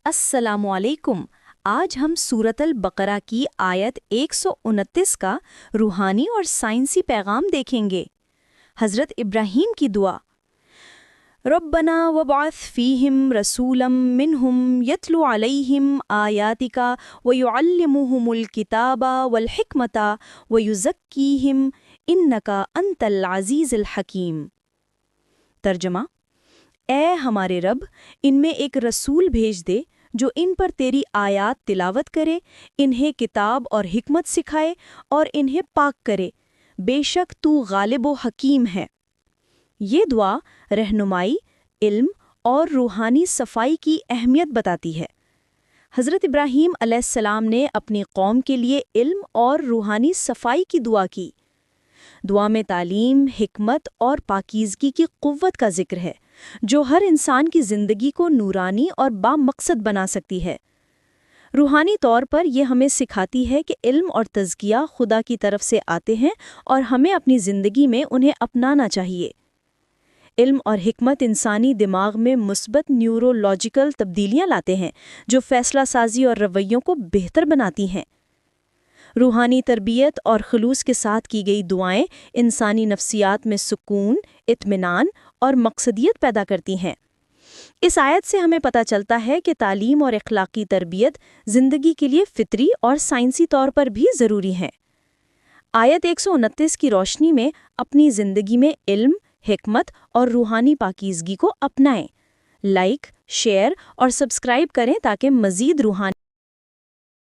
अस्सलामु अलैकुम। आज हम सूरत अल बकरा की आयत 129 का रूहानी और साइंसी पैगाम देखेंगे। हज़रत इब्राहीम की दुआ, रब्बना वबअथ फ़ीहिम रसूलम मिनहुम यतलु अलैहिम आयातिका वयुअल्लिमुहुमुल किताबा वल हिकमता वयुज़क्कीहिम इन्नका अंतल अज़ीज़ुल हकीम। तर्जमा, ए हमारे रब, इनमें एक रसूल भेज दे जो इन पर तेरी आयात तिलावत करे, इन्हें किताब और हिकमत सिखाए और इन्हें पाक करे। बेशक तू गालिब व हकीम है। ये दुआ रहनुमाई, इल्म और रूहानी सफाई की अहमियत बताती है। हज़रत इब्राहीम अलैहिस्सलाम ने अपनी कौम के लिए इल्म और रूहानी सफाई की दुआ की। दुआ में तालीम, हिकमत और पाकीज़गी की क़ुव्वत का जिक्र है, जो हर इंसान की ज़िंदगी को नूरानी और बामकसद बना सकती है। रूहानी तौर पर यह हमें सिखाती है कि इल्म और तज़किया खुदा की तरफ से आते हैं और हमें अपनी ज़िंदगी में उन्हें अपनाना चाहिए। इल्म और हिकमत इंसानी दिमाग में मुस्बत न्यूरोलॉजिकल तब्दीलियाँ लाते हैं, जो फ़ैसला साजी और रवैयों को बेहतर बनाती हैं। रूहानी तरबियत और खलूस के साथ की गई दुआएं इंसानी नफ्सियात में सुकून, इत्मीनान और मकसदियत पैदा करती हैं। इस आयत से हमें पता चलता है कि तालीम और अखलाकी तरबियत ज़िंदगी के लिए फितरी और साइंसी तौर पर भी ज़रूरी हैं। आयत 129 की रोशनी में अपनी ज़िंदगी में इल्म, हिकमत और रूहानी पाकीज़गी को अपनाएं। लाइक, शेयर और सब्सक्राइब करें ताकि मज़ीद रूहानी